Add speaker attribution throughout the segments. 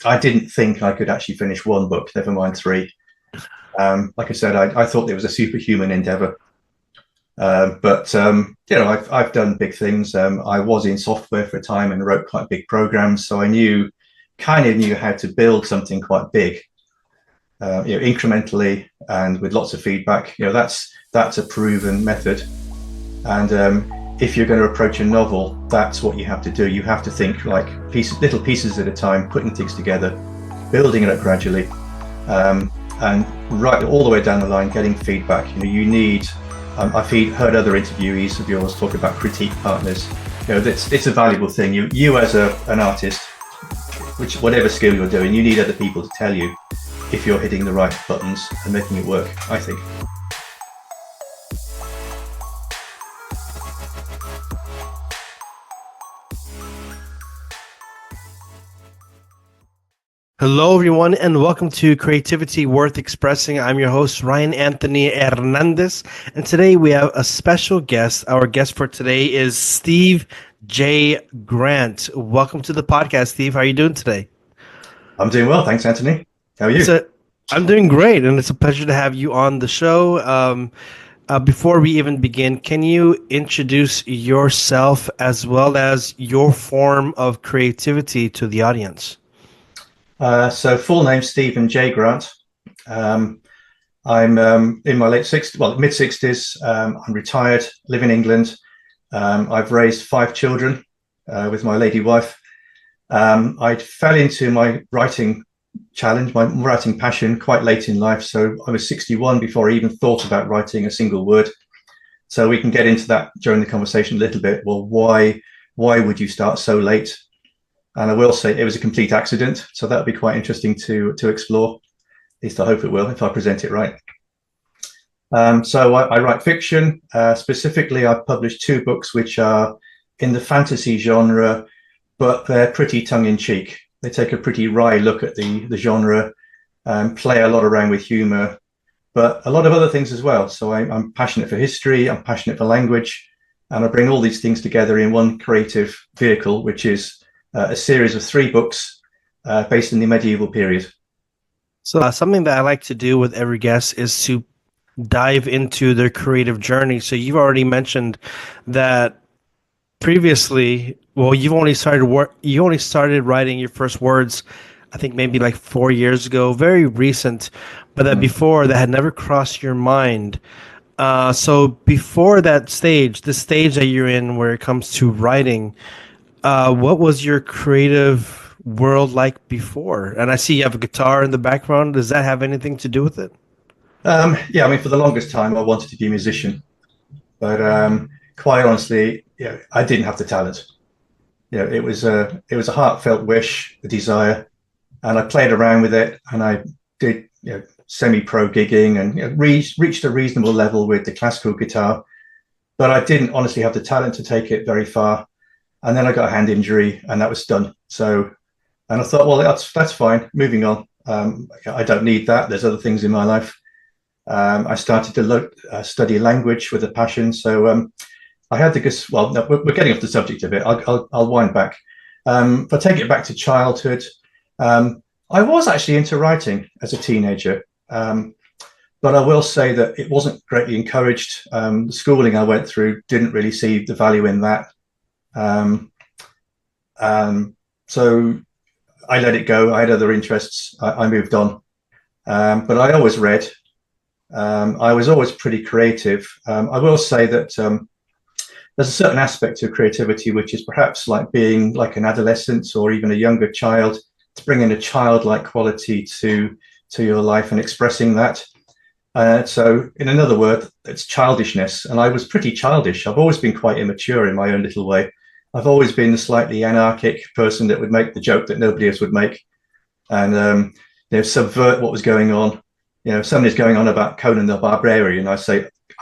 Speaker 1: I didn't think I could actually finish one book, never mind three. Like I said, I thought it was a superhuman endeavor. But I've done big things. I was in software for a time and wrote quite big programs, so I kind of knew how to build something quite big, incrementally and with lots of feedback. That's a proven method. And if you're going to approach a novel, that's what you have to do. You have to think like little pieces at a time, putting things together, building it up gradually, and right all the way down the line, getting feedback. You need. I've heard other interviewees of yours talk about critique partners. It's a valuable thing. You as an artist, whatever skill you're doing, you need other people to tell you if you're hitting the right buttons and making it work, I think.
Speaker 2: Hello, everyone, and welcome to Creativity Worth Expressing. I'm your host, Ryan Anthony Hernandez, and today we have a special guest. Our guest for today is Steve J. Grant. Welcome to the podcast, Steve. How are you doing today?
Speaker 1: I'm doing well, thanks, Anthony. How are you?
Speaker 2: I'm doing great, and it's a pleasure to have you on the show. Before we even begin, can you introduce yourself as well as your form of creativity to the audience?
Speaker 1: So full name, Stephen J. Grant. I'm in my mid-60s. I'm retired, live in England. I've raised 5 children with my lady wife. I fell into my writing challenge, my writing passion quite late in life. So I was 61 before I even thought about writing a single word. So we can get into that during the conversation a little bit. Well, why would you start so late? And I will say it was a complete accident. So that'll be quite interesting to explore. At least I hope it will if I present it right. So I write fiction. Specifically, I've published 2 books which are in the fantasy genre, but they're pretty tongue-in-cheek. They take a pretty wry look at the genre, play a lot around with humor, but a lot of other things as well. So I'm passionate for history, I'm passionate for language, and I bring all these things together in one creative vehicle, which is a series of 3 books based in the medieval period.
Speaker 2: So something that I like to do with every guest is to dive into their creative journey. So you've already mentioned that previously, well, you only started writing your first words, I think maybe like 4 years ago, very recent, but that before that had never crossed your mind. So before that stage, the stage that you're in where it comes to writing, what was your creative world like before? And I see you have a guitar in the background. Does that have anything to do with it?
Speaker 1: Yeah, I mean, for the longest time, I wanted to be a musician, but quite honestly, I didn't have the talent. It was a heartfelt wish, a desire, and I played around with it, and I did semi-pro gigging and reached a reasonable level with the classical guitar, but I didn't honestly have the talent to take it very far. And then I got a hand injury, and that was done. So, and I thought, well, that's fine. Moving on. I don't need that. There's other things in my life. I started to study language with a passion. So I had to. Well, no, we're getting off the subject a bit. I'll wind back. If I take it back to childhood, I was actually into writing as a teenager, but I will say that it wasn't greatly encouraged. The schooling I went through didn't really see the value in that. So I let it go. I had other interests. I moved on. But I always read. I was always pretty creative. I will say that there's a certain aspect to creativity which is perhaps like being like an adolescent or even a younger child, to bring in a childlike quality to your life and expressing that. So in another word, it's childishness. And I was pretty childish. I've always been quite immature in my own little way. I've always been the slightly anarchic person that would make the joke that nobody else would make, and subvert what was going on. If somebody's going on about Conan the Barbarian, I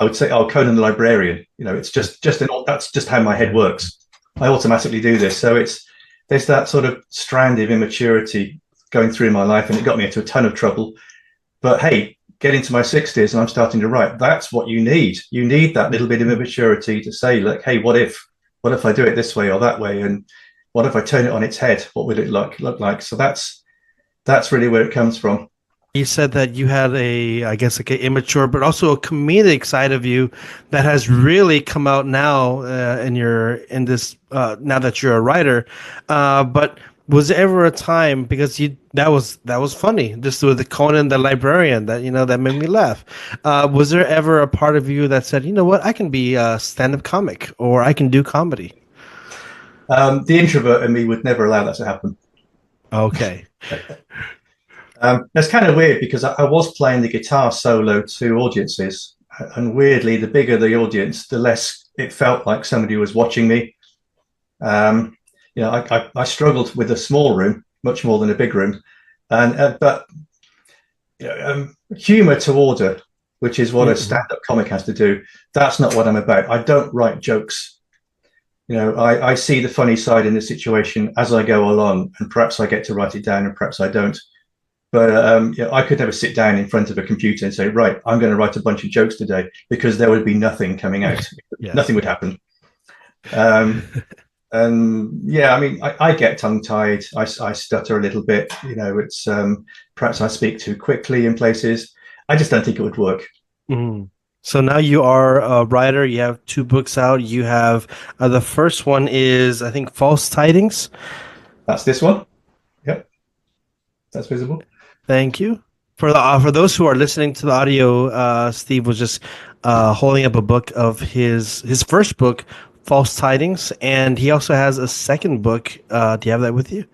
Speaker 1: would say, oh, Conan the Librarian. It's that's just how my head works. I automatically do this. So there's that sort of strand of immaturity going through my life, and it got me into a ton of trouble. But hey, get into my 60s and I'm starting to write. That's what you need. You need that little bit of immaturity to say, like, hey, what if I do it this way or that way? And what if I turn it on its head? What would it look like? So that's That's really where it comes from.
Speaker 2: You said that you had I guess, like an immature, but also a comedic side of you that has really come out now now that you're a writer. But was there ever a time, because that was funny, just with the Conan the Librarian, that made me laugh. Was there ever a part of you that said, you know what, I can be a stand-up comic, or I can do comedy?
Speaker 1: The introvert in me would never allow that to happen.
Speaker 2: Okay.
Speaker 1: That's kind of weird because I was playing the guitar solo to audiences, and weirdly, the bigger the audience, the less it felt like somebody was watching me. I struggled with a small room much more than a big room, and but humor to order, which is what a stand-up comic has to do. That's not what I'm about. I don't write jokes. I see the funny side in the situation as I go along, and perhaps I get to write it down, and perhaps I don't. But I could never sit down in front of a computer and say, right, I'm going to write a bunch of jokes today, because there would be nothing coming out.
Speaker 2: Yeah.
Speaker 1: Nothing would happen. And yeah, I mean, I get tongue-tied. I stutter a little bit. It's perhaps I speak too quickly in places. I just don't think it would work.
Speaker 2: Mm. So now you are a writer. You have 2 books out. You have the first one is, I think, False Tidings.
Speaker 1: That's this one. Yep, that's visible.
Speaker 2: Thank you. For those who are listening to the audio, Steve was just holding up a book of his first book, False Tidings, and he also has a second book. Do you have that with you?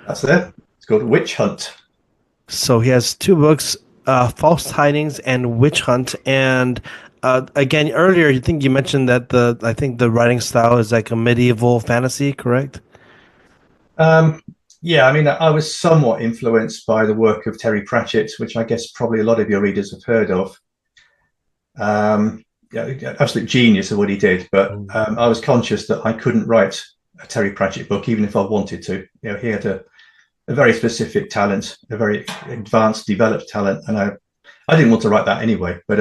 Speaker 1: That's there. It's called Witch Hunt.
Speaker 2: So he has 2 books, False Tidings and Witch Hunt. And again, earlier, I think you mentioned that the writing style is like a medieval fantasy, correct?
Speaker 1: Yeah, I mean, I was somewhat influenced by the work of Terry Pratchett, which I guess probably a lot of your readers have heard of. Absolute genius of what he did, but I was conscious that I couldn't write a Terry Pratchett book, even if I wanted to. He had a very specific talent, a very advanced, developed talent, and I didn't want to write that anyway. But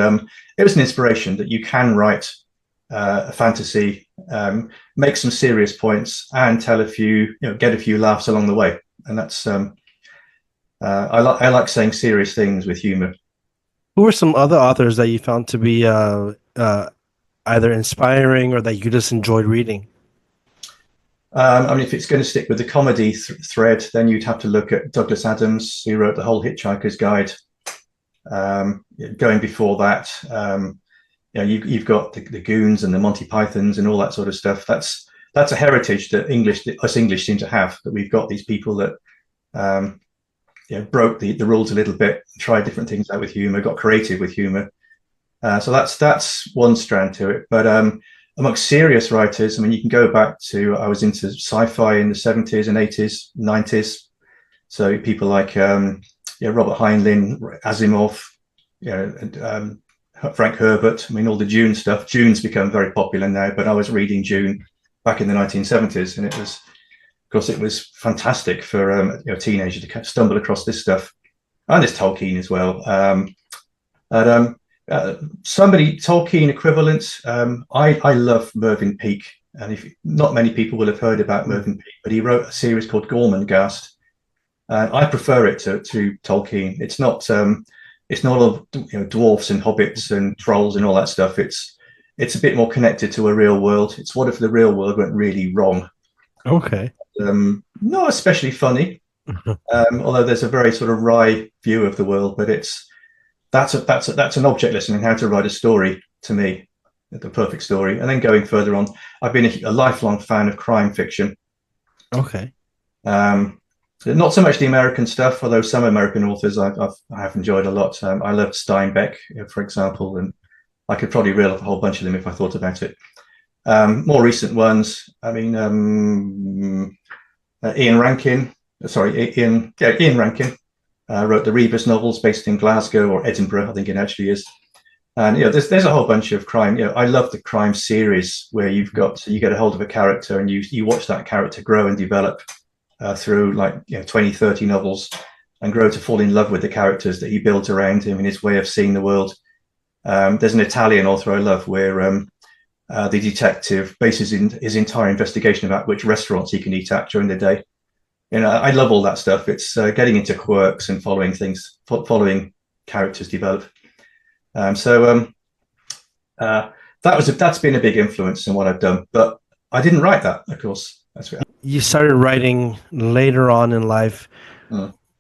Speaker 1: it was an inspiration that you can write a fantasy, make some serious points, and tell get a few laughs along the way. And that's I like saying serious things with humor.
Speaker 2: Who are some other authors that you found to be either inspiring or that you just enjoyed reading?
Speaker 1: I mean, if it's going to stick with the comedy thread, then you'd have to look at Douglas Adams, who wrote The Whole Hitchhiker's Guide. Going before that, you've got the Goons and the Monty Pythons and all that sort of stuff. That's a heritage that us English seem to have, that we've got these people that broke the rules a little bit, tried different things out with humor, got creative with humor. So that's one strand to it. But amongst serious writers, I mean, you can go back to, I was into sci-fi in the 70s and 80s, 90s. So people like Robert Heinlein, Asimov, and Frank Herbert. I mean, all the Dune stuff. Dune's become very popular now, but I was reading Dune back in the 1970s, and of course, it was fantastic for a teenager to stumble across this stuff. And there's Tolkien as well. Tolkien equivalent. I love Mervyn Peake, and not many people will have heard about Mervyn Peake, but he wrote a series called Gormenghast. I prefer it to Tolkien. It's not all dwarfs and hobbits and trolls and all that stuff. It's a bit more connected to a real world. It's what if the real world went really wrong.
Speaker 2: Okay.
Speaker 1: Not especially funny, although there's a very sort of wry view of the world. But that's an object lesson in how to write a story, to me, the perfect story. And then going further on, I've been a lifelong fan of crime fiction.
Speaker 2: Okay.
Speaker 1: Not so much the American stuff, although some American authors I have enjoyed a lot. I loved Steinbeck, for example, and I could probably reel off a whole bunch of them if I thought about it. More recent ones, I mean, Ian Rankin wrote the Rebus novels based in Glasgow or Edinburgh, I think it actually is. And there's a whole bunch of crime. I love the crime series where you get a hold of a character and you watch that character grow and develop through 20, 30 novels, and grow to fall in love with the characters that he builds around him and his way of seeing the world. There's an Italian author I love where the detective bases his entire investigation about which restaurants he can eat at during the day. I love all that stuff. It's getting into quirks and following things, following characters develop. That's been a big influence in what I've done. But I didn't write that, of course.
Speaker 2: You started writing later on in life.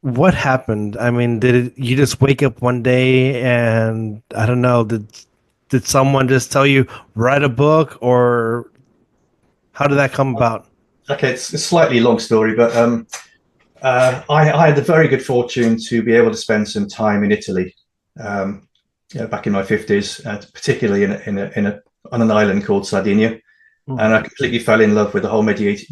Speaker 2: What happened? I mean, you just wake up one day and I don't know, did someone just tell you write a book, or how did that come about?
Speaker 1: Okay, it's a slightly long story, but I had the very good fortune to be able to spend some time in Italy, back in my 50s, particularly on an island called Sardinia. And I completely fell in love with the whole Mediterranean.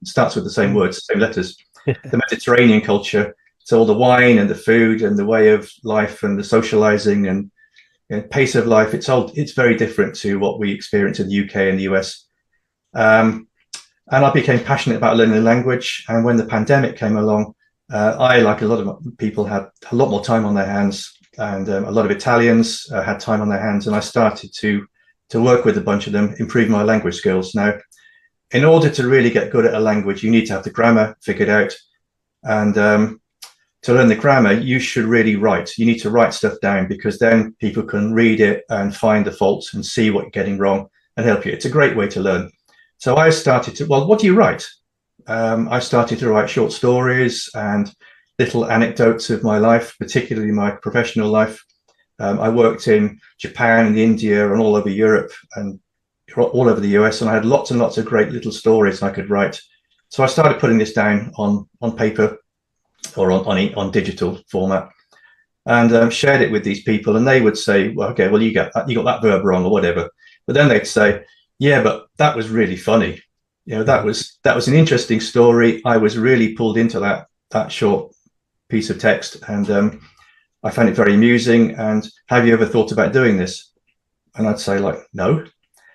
Speaker 1: It starts with the same words, same letters. The Mediterranean culture. So all the wine and the food and the way of life and the socializing and pace of life. It's very different to what we experience in the UK and the US. And I became passionate about learning the language. And when the pandemic came along, I, like a lot of people, had a lot more time on their hands, and a lot of Italians had time on their hands. And I started to work with a bunch of them, improve my language skills. Now, in order to really get good at a language, you need to have the grammar figured out. And to learn the grammar, you should really write. You need to write stuff down, because then people can read it and find the faults and see what you're getting wrong and help you. It's a great way to learn. So I started to, what do you write? I started to write short stories and little anecdotes of my life, particularly my professional life. I worked in Japan and India and all over Europe and all over the US, and I had lots and lots of great little stories I could write. So I started putting this down on paper or on digital format, and shared it with these people, and they would say, well, okay, well, you got that verb wrong or whatever. But then they'd say, yeah, but that was really funny. That was an interesting story. I was really pulled into that short piece of text, and I found it very amusing. And have you ever thought about doing this? And I'd say, like, no.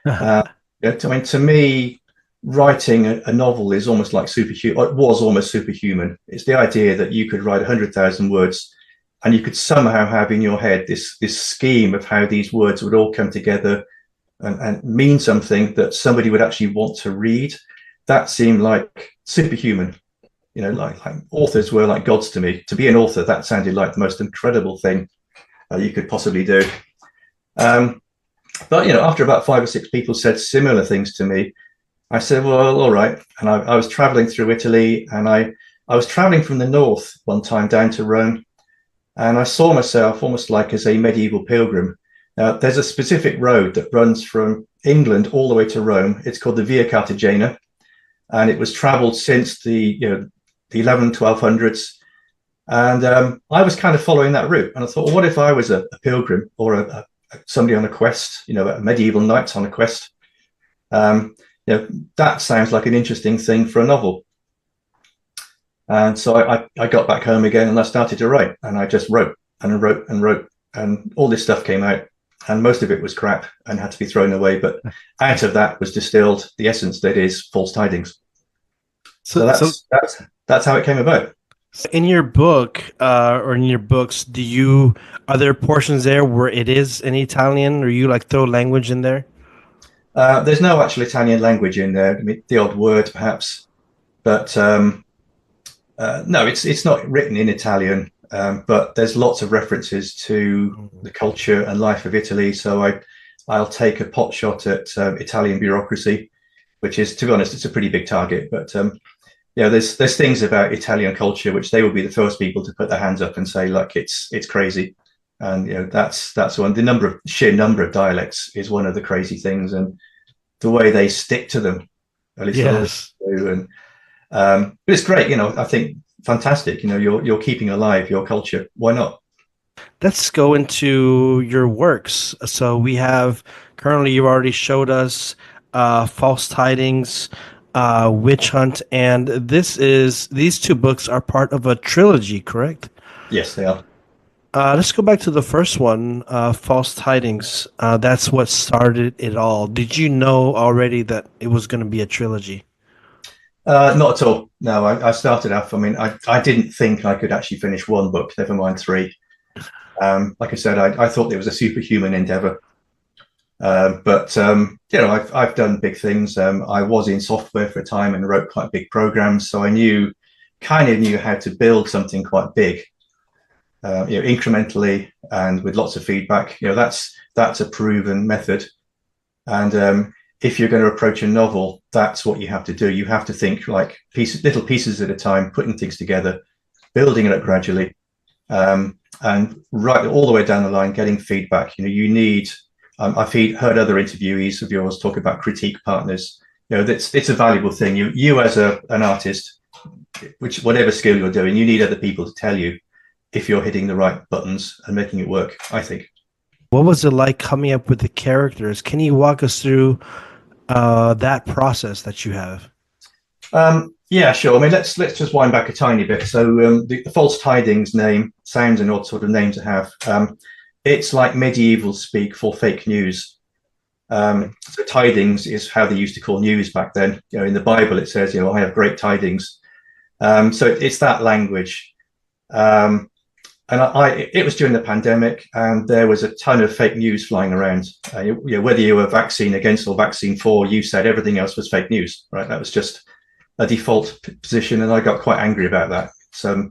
Speaker 1: To me, writing a novel is almost like superhuman. It was almost superhuman. It's the idea that you could write 100,000 words, and you could somehow have in your head this scheme of how these words would all come together and mean something that somebody would actually want to read. That seemed like superhuman. Like authors were like gods to me. To be an author, that sounded like the most incredible thing you could possibly do. But after about 5 or 6 people said similar things to me, I said, well, all right. And I was traveling through Italy, and I was traveling from the north one time down to Rome, and I saw myself almost like as a medieval pilgrim. Now, there's a specific road that runs from England all the way to Rome. It's called the Via Cartagena, and it was traveled since the 1200s. And I was kind of following that route. And I thought, well, what if I was a pilgrim or somebody on a quest, a medieval knight on a quest? That sounds like an interesting thing for a novel. And so I got back home again, and I started to write, and I just wrote and wrote and wrote, and all this stuff came out, and most of it was crap and had to be thrown away. But out of that was distilled the essence that is False Tidings. So that's how it came about.
Speaker 2: In your book, or in your books, are there portions there where it is in Italian, or you throw language in there?
Speaker 1: There's no actual Italian language in there. I mean, the odd word perhaps, but no, it's not written in Italian. But there's lots of references to the culture and life of Italy. So I'll take a pot shot at Italian bureaucracy, which is, to be honest, it's a pretty big target. But there's things about Italian culture which they will be the first people to put their hands up and say, look, it's crazy. And that's one. The sheer number of dialects is one of the crazy things, and the way they stick to them. At least
Speaker 2: yes.
Speaker 1: And but it's great. I think fantastic. You're keeping alive your culture. Why not?
Speaker 2: Let's go into your works. So we have currently, you've already showed us False Tidings, Witch Hunt, and these 2 books are part of a trilogy, correct?
Speaker 1: Yes, they are.
Speaker 2: Let's go back to the first one, False Tidings. That's what started it all. Did you know already that it was going to be a trilogy?
Speaker 1: Not at all. No, I started off. I mean, I didn't think I could actually finish 1 book, never mind 3. Like I said, I thought it was a superhuman endeavor. But I've done big things. I was in software for a time and wrote quite big programs, so I kind of knew how to build something quite big, incrementally and with lots of feedback. That's a proven method. And if you're going to approach a novel, that's what you have to do. You have to think like little pieces at a time, putting things together, building it up gradually, and right all the way down the line, getting feedback. You need. I've heard other interviewees of yours talk about critique partners. It's a valuable thing. You as an artist, whatever skill you're doing, you need other people to tell you if you're hitting the right buttons and making it work, I think.
Speaker 2: What was it like coming up with the characters? Can you walk us through that process that you have?
Speaker 1: Yeah, sure. I mean, let's just wind back a tiny bit. So the false tidings name sounds an odd sort of name to have. It's like medieval speak for fake news. So tidings is how they used to call news back then. In the Bible, it says, I have great tidings. So it's that language. And it was during the pandemic, and there was a ton of fake news flying around. Whether you were vaccine against or vaccine for, you said everything else was fake news, right? That was just a default position, and I got quite angry about that. So,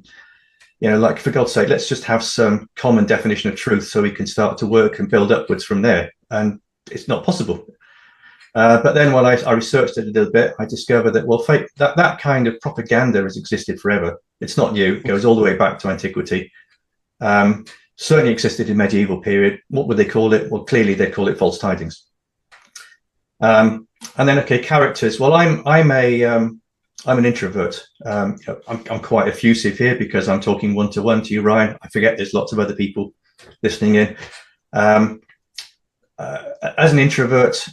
Speaker 1: like, for God's sake, let's just have some common definition of truth so we can start to work and build upwards from there. And it's not possible. But then when I researched it a little bit, I discovered that, that kind of propaganda has existed forever. It's not new. It goes all the way back to antiquity. Certainly existed in medieval period. What would they call it? Well, clearly they call it false tidings. And then, characters. Well, I'm an introvert. I'm quite effusive here because I'm talking one-to-one to you, Ryan. I forget there's lots of other people listening in. As an introvert,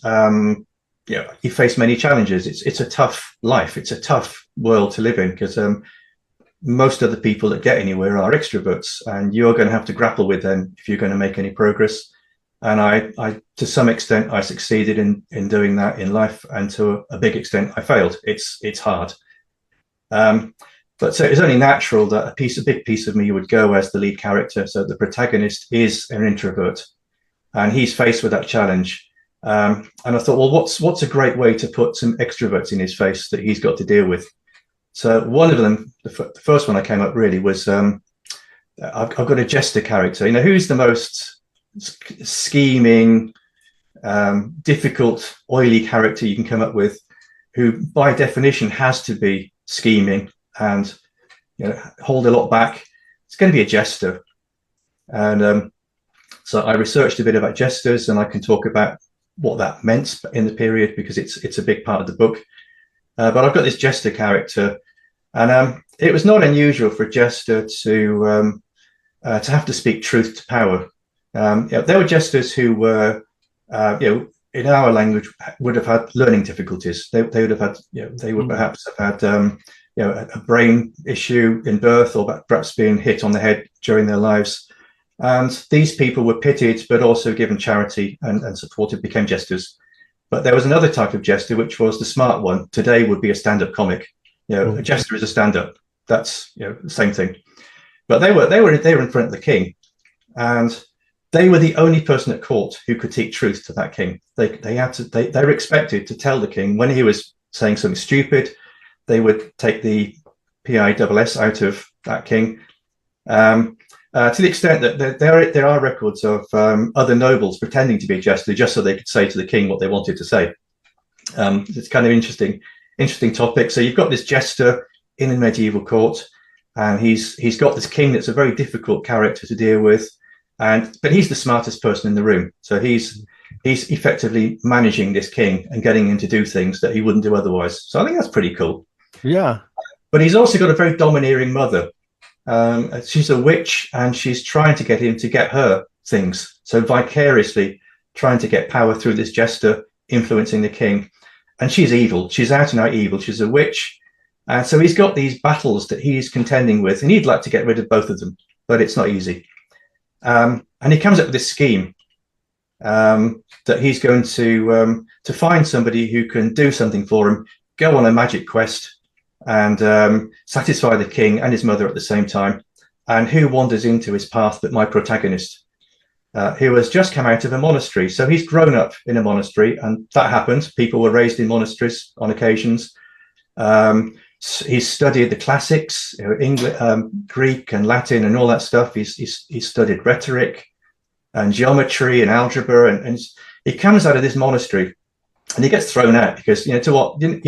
Speaker 1: you face many challenges. It's a tough life. It's a tough world to live in because most of the people that get anywhere are extroverts, and you're going to have to grapple with them if you're going to make any progress. And I to some extent, I succeeded in doing that in life, and to a big extent, I failed. It's hard. But so it's only natural that a big piece of me would go as the lead character. So the protagonist is an introvert, and he's faced with that challenge. And I thought, well, what's a great way to put some extroverts in his face that he's got to deal with? So one of them, the first one I came up really was, I've got a jester character. Who's the most scheming, difficult, oily character you can come up with, who by definition has to be scheming and hold a lot back? It's going to be a jester. And so I researched a bit about jesters, and I can talk about what that meant in the period because it's a big part of the book. But I've got this jester character, and it was not unusual for a jester to have to speak truth to power. There were jesters who were, in our language, would have had learning difficulties. They would have had, they would perhaps have had, a brain issue in birth, or perhaps being hit on the head during their lives. And these people were pitied, but also given charity and supported, became jesters. But there was another type of jester, which was the smart one. Today would be a stand-up comic. A jester is a stand-up. That's the same thing. But they were in front of the king, and they were the only person at court who could teach truth to that king. They were expected to tell the king when he was saying something stupid. They would take the PISS out of that king. To the extent that there are records of other nobles pretending to be a jester just so they could say to the king what they wanted to say. It's kind of interesting topic. So you've got this jester in a medieval court, and he's got this king that's a very difficult character to deal with, but he's the smartest person in the room. So he's effectively managing this king and getting him to do things that he wouldn't do otherwise. So I think that's pretty cool.
Speaker 2: Yeah.
Speaker 1: But he's also got a very domineering mother. She's a witch, and she's trying to get him to get her things. So vicariously trying to get power through this jester, influencing the king. And she's evil. She's out and out evil. She's a witch. And so he's got these battles that he's contending with, and he'd like to get rid of both of them, but it's not easy. And he comes up with this scheme that he's going to find somebody who can do something for him, go on a magic quest, and satisfy the king and his mother at the same time. And who wanders into his path but my protagonist? who has just come out of a monastery. So he's grown up in a monastery, and that happens. People were raised in monasteries on occasions. He's studied the classics, English, Greek and Latin and all that stuff. He's studied rhetoric and geometry and algebra, and he comes out of this monastery and he gets thrown out because, you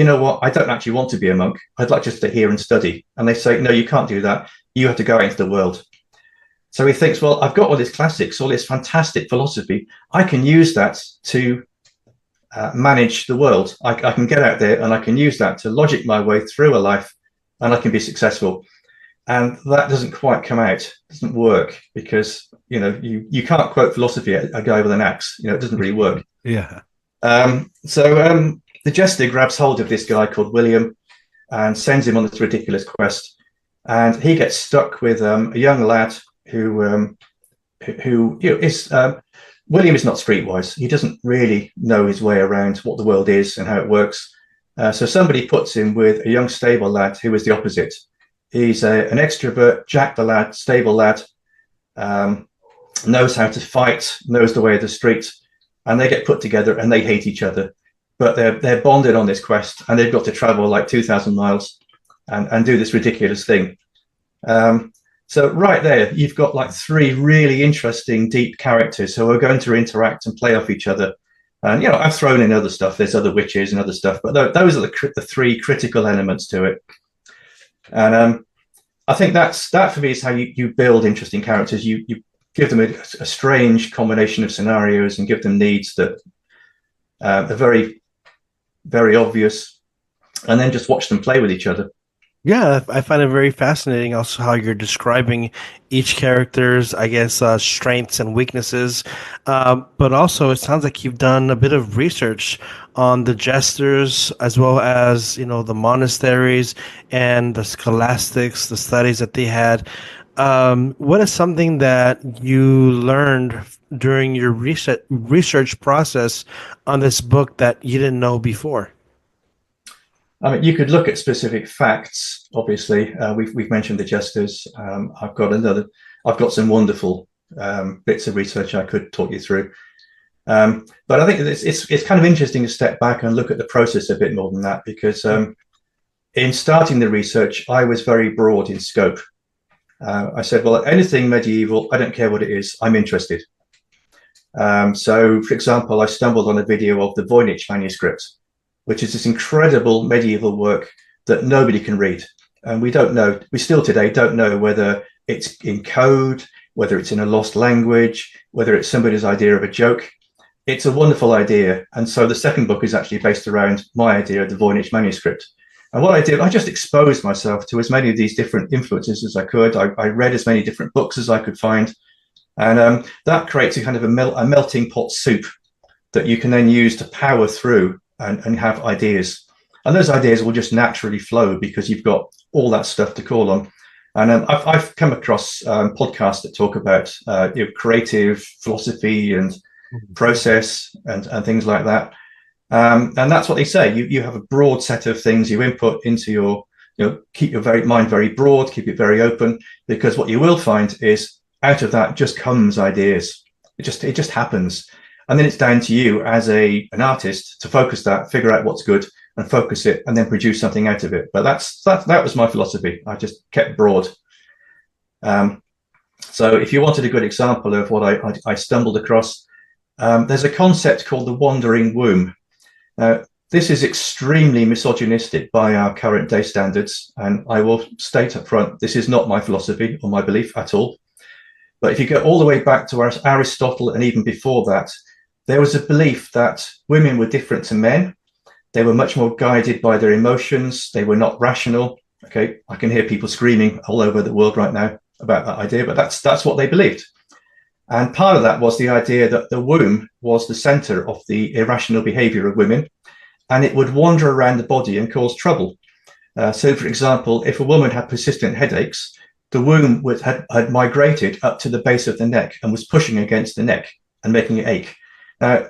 Speaker 1: know what, I don't actually want to be a monk. I'd like just to hear and study. And they say, no, you can't do that. You have to go out into the world. So he thinks, well, I've got all these classics, all this fantastic philosophy. I can use that to manage the world. I can get out there and I can use that to logic my way through a life, and I can be successful. And that doesn't quite come out, doesn't work, because, you know, you can't quote philosophy at a guy with an axe. You know, it doesn't really work.
Speaker 2: Yeah.
Speaker 1: So the jester grabs hold of this guy called William and sends him on this ridiculous quest. And he gets stuck with a young lad who you know, is William is not streetwise. He doesn't really know his way around what the world is and how it works. So somebody puts him with a young stable lad who is the opposite. He's an extrovert, Jack the lad, stable lad, knows how to fight, knows the way of the street, and they get put together and they hate each other. But they're bonded on this quest, and they've got to travel like 2,000 miles and do this ridiculous thing. So right there, you've got like three really interesting, deep characters who are going to interact and play off each other. And, you know, I've thrown in other stuff. There's other witches and other stuff, but those are the three critical elements to it. And I think that for me is how you build interesting characters. You give them a strange combination of scenarios and give them needs that are very, very obvious, and then just watch them play with each other.
Speaker 2: Yeah, I find it very fascinating also how you're describing each character's, I guess, strengths and weaknesses. But also, it sounds like you've done a bit of research on the jesters, as well as, you know, the monasteries and the scholastics, the studies that they had. What is something that you learned during your research process on this book that you didn't know before?
Speaker 1: I mean, you could look at specific facts. Obviously, we've mentioned the jesters. I've got some wonderful bits of research I could talk you through. But I think it's kind of interesting to step back and look at the process a bit more than that, because in starting the research, I was very broad in scope. I said, well, anything medieval, I don't care what it is, I'm interested. So, for example, I stumbled on a video of the Voynich manuscript, which is this incredible medieval work that nobody can read. And we still today don't know whether it's in code, whether it's in a lost language, whether it's somebody's idea of a joke. It's a wonderful idea. And so the second book is actually based around my idea of the Voynich manuscript. And what I did, I just exposed myself to as many of these different influences as I could. I read as many different books as I could find. And that creates a kind of a melting pot soup that you can then use to power through and have ideas. And those ideas will just naturally flow because you've got all that stuff to call on. And I've come across podcasts that talk about creative philosophy and process and things like that. And that's what they say. You have a broad set of things you input into your, keep your mind very broad, keep it very open, because what you will find is out of that just comes ideas. It just happens. And then it's down to you as an artist to focus that, figure out what's good and focus it, and then produce something out of it. But that was my philosophy. I just kept broad. So if you wanted a good example of what I stumbled across, there's a concept called the wandering womb. This is extremely misogynistic by our current day standards. And I will state up front, this is not my philosophy or my belief at all. But if you go all the way back to Aristotle and even before that, there was a belief that women were different to men. They were much more guided by their emotions. They were not rational. Okay, I can hear people screaming all over the world right now about that idea, but that's what they believed. And part of that was the idea that the womb was the center of the irrational behavior of women, and it would wander around the body and cause trouble. So, for example, if a woman had persistent headaches, the womb had migrated up to the base of the neck and was pushing against the neck and making it ache. Now,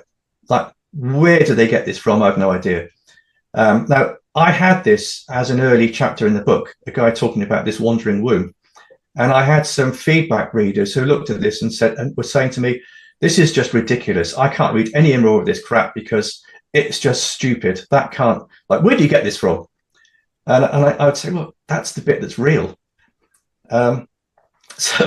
Speaker 1: where do they get this from? I have no idea. Now, I had this as an early chapter in the book, a guy talking about this wandering womb. And I had some feedback readers who looked at this and were saying to me, this is just ridiculous. I can't read any more of this crap because it's just stupid. That can't, like, where do you get this from? And I would say, well, that's the bit that's real. So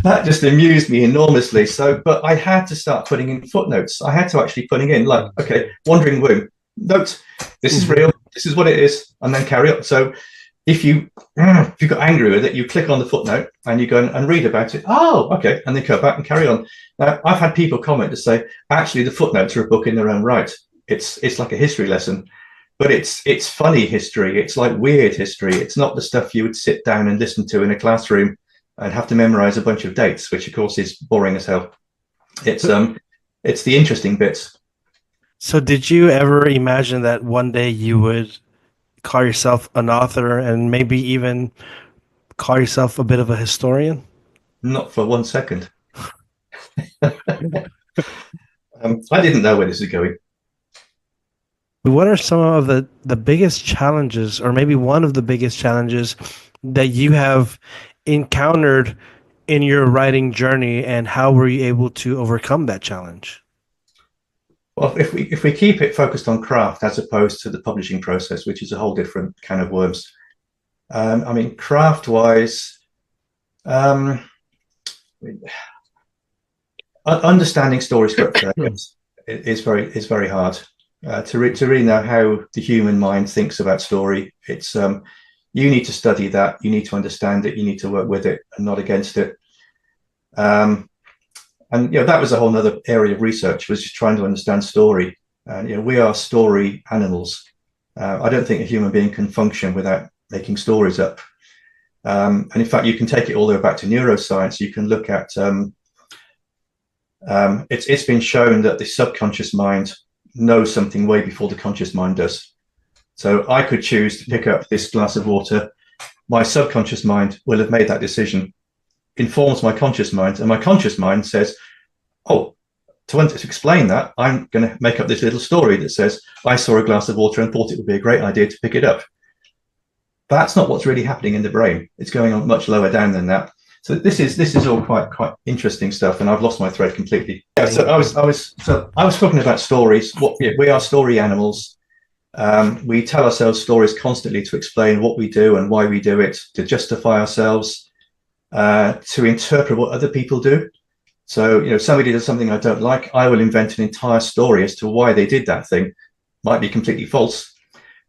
Speaker 1: that just amused me enormously. So, but I had to start putting in footnotes. I had to actually putting in like, okay, Wandering Womb, note, this is real, this is what it is, and then carry on. So if you got angry with it, you click on the footnote and you go and read about it. Oh, okay, and then go back and carry on. Now, I've had people comment to say, actually, the footnotes are a book in their own right. It's like a history lesson. But it's funny history. It's like weird history. It's not the stuff you would sit down and listen to in a classroom and have to memorize a bunch of dates, which of course is boring as hell. It's the interesting bits.
Speaker 2: So did you ever imagine that one day you would call yourself an author and maybe even call yourself a bit of a historian?
Speaker 1: Not for 1 second. I didn't know where this is going.
Speaker 2: What are some of the biggest challenges, or maybe one of the biggest challenges that you have encountered in your writing journey, and how were you able to overcome that challenge?
Speaker 1: Well, if we keep it focused on craft as opposed to the publishing process, which is a whole different kind of worms. I mean, craft-wise, understanding story structure is very hard. To really know how the human mind thinks about story, it's you need to study that, you need to understand it, you need to work with it and not against it. And that was a whole other area of research, was just trying to understand story. And we are story animals. I don't think a human being can function without making stories up. And in fact, you can take it all the way back to neuroscience. You can look at it's been shown that the subconscious mind knows something way before the conscious mind does. So I could choose to pick up this glass of water. My subconscious mind will have made that decision, informs my conscious mind, and my conscious mind says, oh, to explain that, I'm going to make up this little story that says, I saw a glass of water and thought it would be a great idea to pick it up. That's not what's really happening in the brain. It's going on much lower down than that. So this is all quite interesting stuff, and I've lost my thread completely. Yeah, so I was talking about stories. We are story animals. We tell ourselves stories constantly to explain what we do and why we do it, to justify ourselves, to interpret what other people do. So somebody does something I don't like, I will invent an entire story as to why they did that thing. Might be completely false,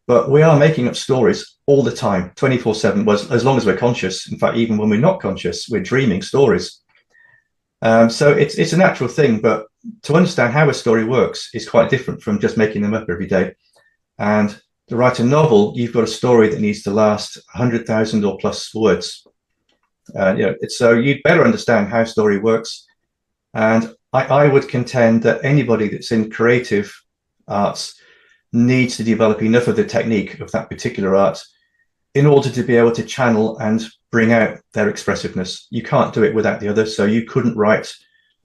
Speaker 1: but we are making up stories all the time, 24/7, as long as we're conscious. In fact, even when we're not conscious, we're dreaming stories. So it's a natural thing, but to understand how a story works is quite different from just making them up every day. And to write a novel, you've got a story that needs to last 100,000 or plus words. So you'd better understand how story works. And I would contend that anybody that's in creative arts needs to develop enough of the technique of that particular art in order to be able to channel and bring out their expressiveness. You can't do it without the other. So you couldn't write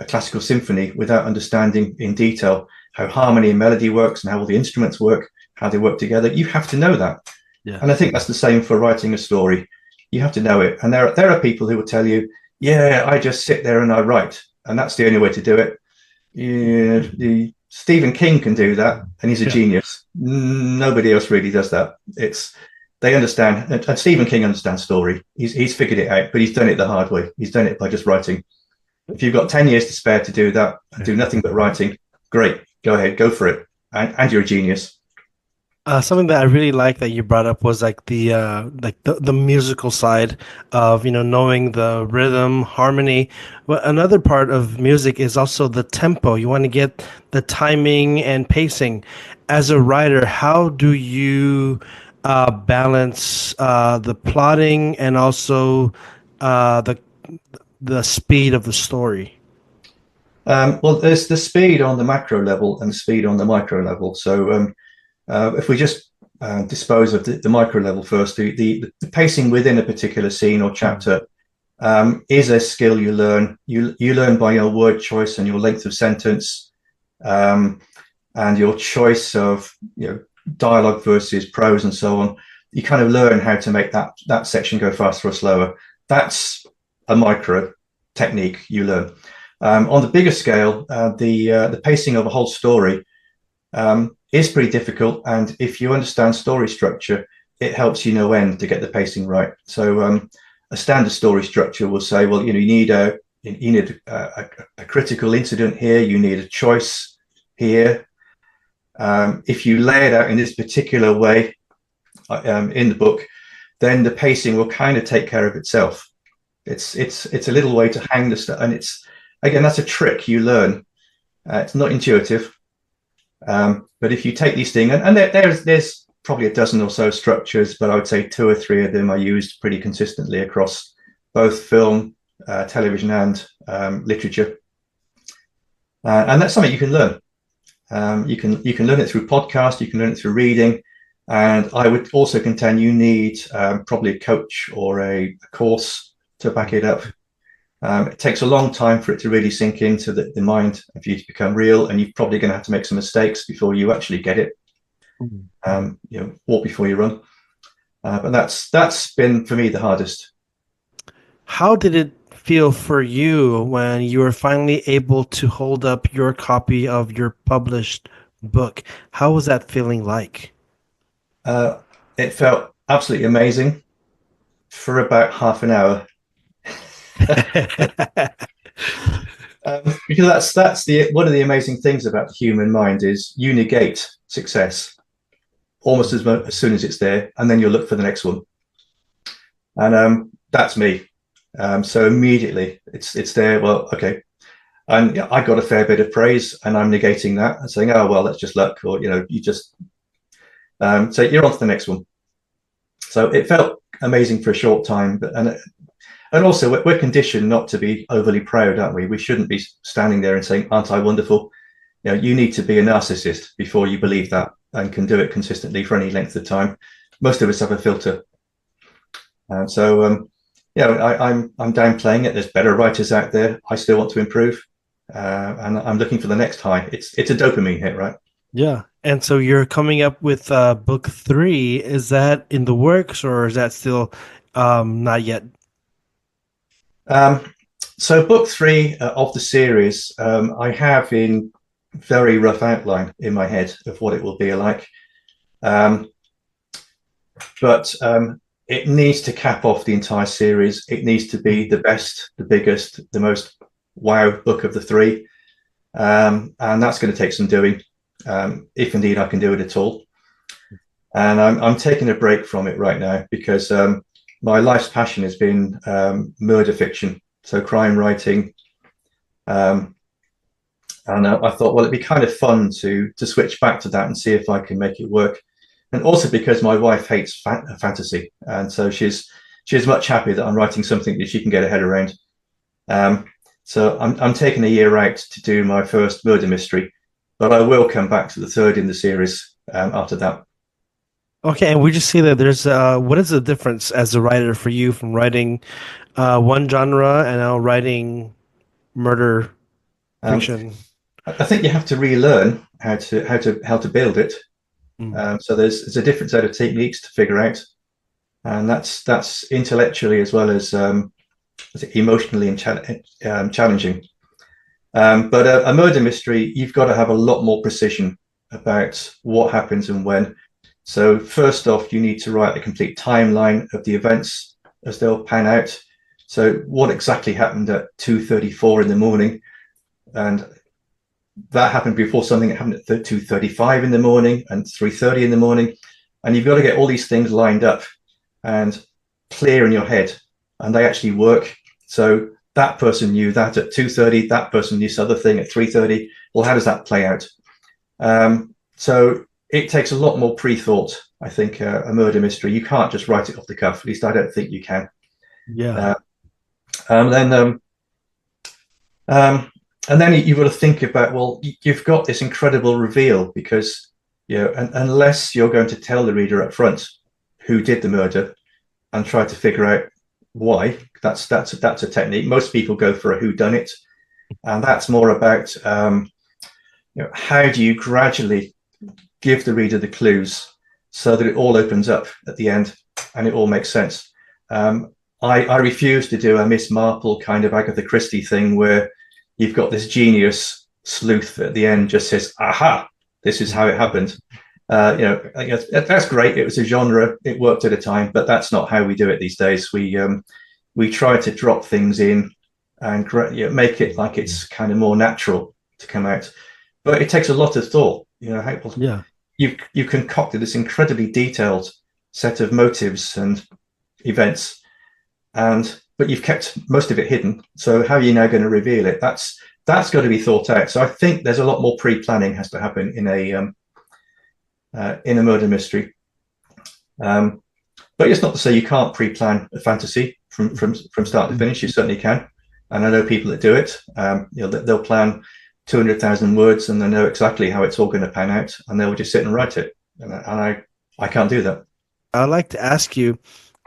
Speaker 1: a classical symphony without understanding in detail how harmony and melody works and how all the instruments work, how they work together. You have to know that. Yeah. And I think that's the same for writing a story. You have to know it. And there are people who will tell you, yeah, I just sit there and I write, and that's the only way to do it. Yeah, Stephen King can do that, and he's a genius. Nobody else really does that. They understand, and Stephen King understands story. He's figured it out, but he's done it the hard way. He's done it by just writing. If you've got 10 years to spare to do that and do nothing but writing, great, go ahead, go for it, and you're a genius.
Speaker 2: Something that I really like that you brought up was like the musical side of knowing the rhythm, harmony. But another part of music is also the tempo. You want to get the timing and pacing. As a writer, how do you balance the plotting and also the speed of the story?
Speaker 1: Well, there's the speed on the macro level and the speed on the micro level. So if we just dispose of the micro level first, the pacing within a particular scene or chapter is a skill you learn. You learn by your word choice and your length of sentence, and your choice of dialogue versus prose and so on. You kind of learn how to make that section go faster or slower. That's a micro technique you learn. On the bigger scale, the pacing of a whole story is pretty difficult, and if you understand story structure, it helps you know when to get the pacing right. So a standard story structure will say, well, you need a critical incident here, you need a choice here. If you lay it out in this particular way in the book, then the pacing will kind of take care of itself. It's a little way to hang the stuff, and it's, again, that's a trick you learn. It's not intuitive, but if you take these things, and there's probably a dozen or so structures, but I would say 2 or 3 of them are used pretty consistently across both film, television, and literature, and that's something you can learn. You can learn it through podcasts, you can learn it through reading, and I would also contend you need probably a coach or a course to back it up. It takes a long time for it to really sink into the mind and for you to become real, and you're probably going to have to make some mistakes before you actually get it. Walk before you run. But that's been for me the hardest.
Speaker 2: How did it feel for you when you were finally able to hold up your copy of your published book? How was that feeling like?
Speaker 1: It felt absolutely amazing for about half an hour. Because that's one of the amazing things about the human mind is you negate success almost as soon as it's there, and then you'll look for the next one. And that's me. So immediately it's there. Well, okay, and I got a fair bit of praise, and I'm negating that and saying, oh well, that's just luck, or you just so you're on to the next one. So it felt amazing for a short time, but and also we're conditioned not to be overly proud, aren't we? We shouldn't be standing there and saying, aren't I wonderful? You need to be a narcissist before you believe that and can do it consistently for any length of time. Most of us have a filter. I'm downplaying it. There's better writers out there. I still want to improve, and I'm looking for the next high. It's a dopamine hit, right?
Speaker 2: Yeah. And so you're coming up with book 3. Is that in the works, or is that still not yet?
Speaker 1: So book 3 of the series, I have in very rough outline in my head of what it will be like. But it needs to cap off the entire series. It needs to be the best, the biggest, the most wow book of the 3. And that's going to take some doing, if indeed I can do it at all. And I'm taking a break from it right now because my life's passion has been murder fiction, so crime writing. And I thought, well, it'd be kind of fun to switch back to that and see if I can make it work. And also because my wife hates fantasy, and so she's much happier that I'm writing something that she can get her head around. So I'm taking a year out to do my first murder mystery, but I will come back to the 3rd in the series after that.
Speaker 2: Okay, and we just see that there's what is the difference as a writer for you from writing one genre and now writing murder fiction?
Speaker 1: I think you have to relearn how to build it. So there's a different set of techniques to figure out, and that's intellectually as well as emotionally and challenging. But a murder mystery, you've got to have a lot more precision about what happens and when. So first off, you need to write a complete timeline of the events as they'll pan out. So what exactly happened at 2:34 in the morning, and that happened before something happened at 2:35 in the morning and 3:30 in the morning, and you've got to get all these things lined up and clear in your head, and they actually work. So that person knew that at 2:30, that person knew this other thing at 3:30. Well, how does that play out? So it takes a lot more pre-thought, I think, a murder mystery. You can't just write it off the cuff. At least I don't think you can.
Speaker 2: Yeah.
Speaker 1: And then you've got to think about, well, you've got this incredible reveal because, unless you're going to tell the reader up front who did the murder and try to figure out why, that's a technique. Most people go for a whodunit, and that's more about how do you gradually give the reader the clues so that it all opens up at the end and it all makes sense. I refuse to do a Miss Marple kind of Agatha Christie thing where you've got this genius sleuth at the end just says, aha, this is how it happened. I guess that's great. It was a genre. It worked at a time, but that's not how we do it these days. We try to drop things in and make it like it's kind of more natural to come out. But it takes a lot of thought. You concocted this incredibly detailed set of motives and events, but you've kept most of it hidden. So how are you now going to reveal it? That's got to be thought out. So I think there's a lot more pre-planning has to happen in a murder mystery. But it's not to say you can't pre-plan a fantasy from start to finish. You certainly can, and I know people that do it. They'll plan 200,000 words and they know exactly how it's all going to pan out, and they'll just sit and write it. And I can't do that.
Speaker 2: I'd like to ask you,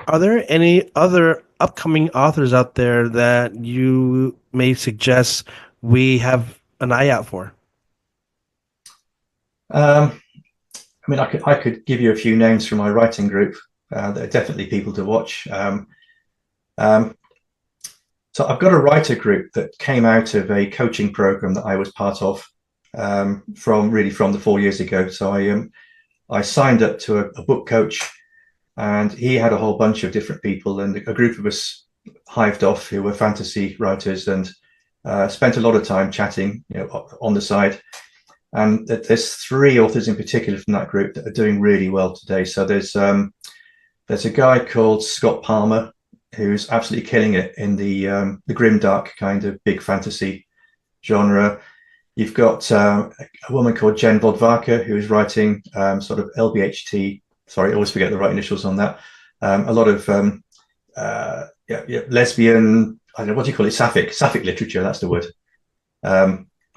Speaker 2: are there any other upcoming authors out there that you may suggest we have an eye out for?
Speaker 1: I could give you a few names from my writing group. They're definitely people to watch. So I've got a writer group that came out of a coaching program that I was part of from the 4 years ago. So I signed up to a book coach, and he had a whole bunch of different people, and a group of us hived off who were fantasy writers, and spent a lot of time chatting, on the side. And there's 3 authors in particular from that group that are doing really well today. So there's a guy called Scott Palmer who's absolutely killing it in the grimdark kind of big fantasy genre. You've got a woman called Jen Bodvarka who's writing sort of LBHT. Sorry, I always forget the right initials on that. A lot of lesbian. I don't know, what do you call it? Sapphic literature. That's the word.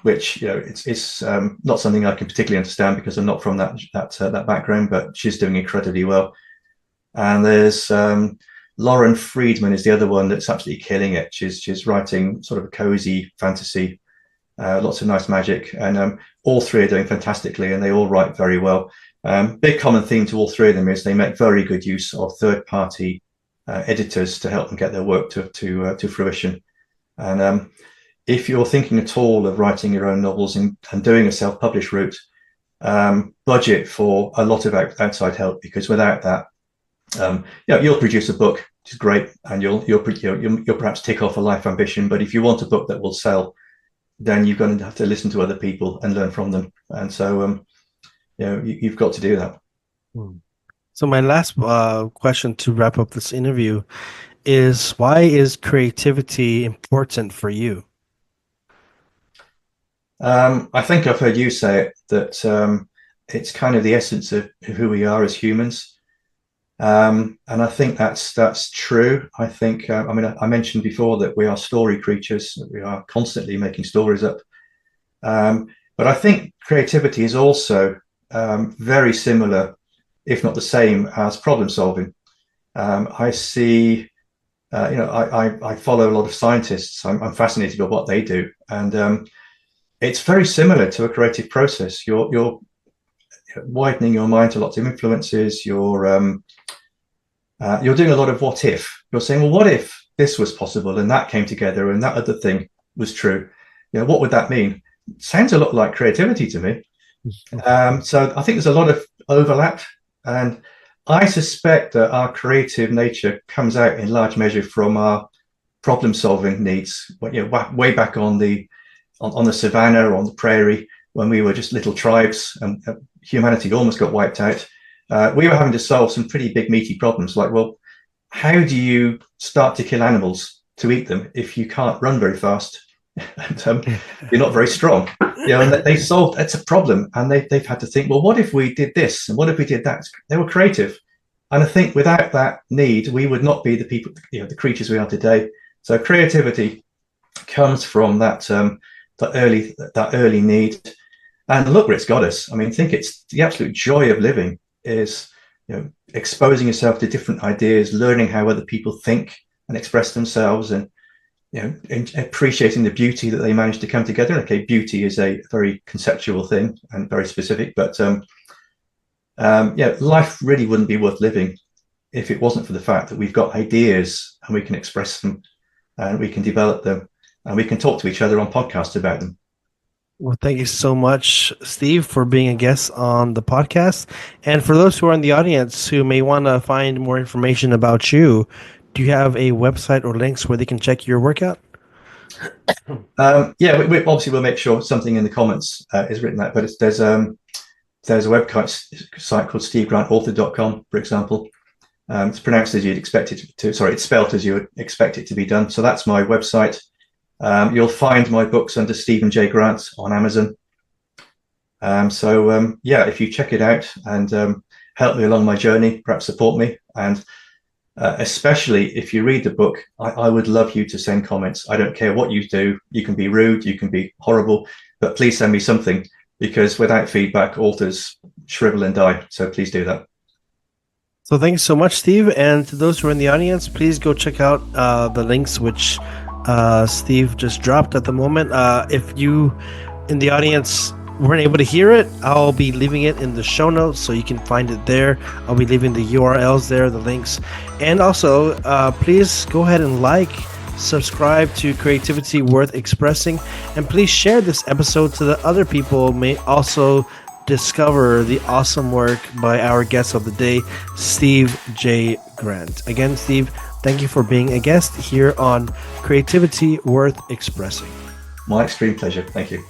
Speaker 1: Which it's not something I can particularly understand because I'm not from that background, but she's doing incredibly well. And there's Lauren Friedman is the other one that's absolutely killing it. She's writing sort of a cozy fantasy, lots of nice magic, and all 3 are doing fantastically, and they all write very well. Big common theme to all 3 of them is they make very good use of third-party editors to help them get their work to fruition. And if you're thinking at all of writing your own novels and doing a self-published route, budget for a lot of outside help, because without that, you'll produce a book, which is great, and you'll perhaps tick off a life ambition. But if you want a book that will sell, then you're going to have to listen to other people and learn from them. And so, you've got to do that.
Speaker 2: So my last question to wrap up this interview is, why is creativity important for you?
Speaker 1: I think I've heard you say it, that it's kind of the essence of who we are as humans. And I think that's true. I think, I mentioned before that we are story creatures. We are constantly making stories up. But I think creativity is also very similar, if not the same, as problem solving. I see, I follow a lot of scientists. I'm fascinated by what they do. And it's very similar to a creative process. You're widening your mind to lots of influences. You're doing a lot of what if. You're saying, well, what if this was possible and that came together and that other thing was true? What would that mean? Sounds a lot like creativity to me. So I think there's a lot of overlap, and I suspect that our creative nature comes out in large measure from our problem-solving needs. Way back on the savannah or on the prairie, when we were just little tribes and humanity almost got wiped out. We were having to solve some pretty big meaty problems, like, well, how do you start to kill animals to eat them if you can't run very fast and you're not very strong? And they solved, it's a problem, and they've had to think, well, what if we did this and what if we did that? They were creative, and I think without that need, we would not be the people, the creatures we are today. So creativity comes from that early need, and look where it's got us. I think it's the absolute joy of living is exposing yourself to different ideas, learning how other people think and express themselves, and appreciating the beauty that they manage to come together. Okay, beauty is a very conceptual thing and very specific, but life really wouldn't be worth living if it wasn't for the fact that we've got ideas and we can express them and we can develop them. and we can talk to each other on podcasts about them.
Speaker 2: Well, thank you so much, Steve, for being a guest on the podcast. And for those who are in the audience who may want to find more information about you, do you have a website or links where they can check your workout?
Speaker 1: Yeah, we obviously we'll make sure something in the comments is written out, but there's a website site called stevegrantauthor.com, for example. It's pronounced as you'd expect it to. Sorry, it's spelt as you would expect it to be done. So that's my website. You'll find my books under Stephen J. Grant on Amazon. Yeah, if you check it out and help me along my journey, perhaps support me, and especially if you read the book, I would love you to send comments. I don't care what you do. You can be rude, you can be horrible, but please send me something, because without feedback, authors shrivel and die. So please do that.
Speaker 2: So thank you so much, Steve. And to those who are in the audience, please go check out the links which Steve just dropped at the moment. If you in the audience weren't able to hear it, I'll be leaving it in the show notes so you can find it there. I'll be leaving the URLs there, the links. And also, please go ahead and subscribe to Creativity Worth Expressing, and please share this episode so that other people may also discover the awesome work by our guest of the day, Steve J. Grant. Again, Steve, thank you for being a guest here on Creativity Worth Expressing.
Speaker 1: My extreme pleasure. Thank you.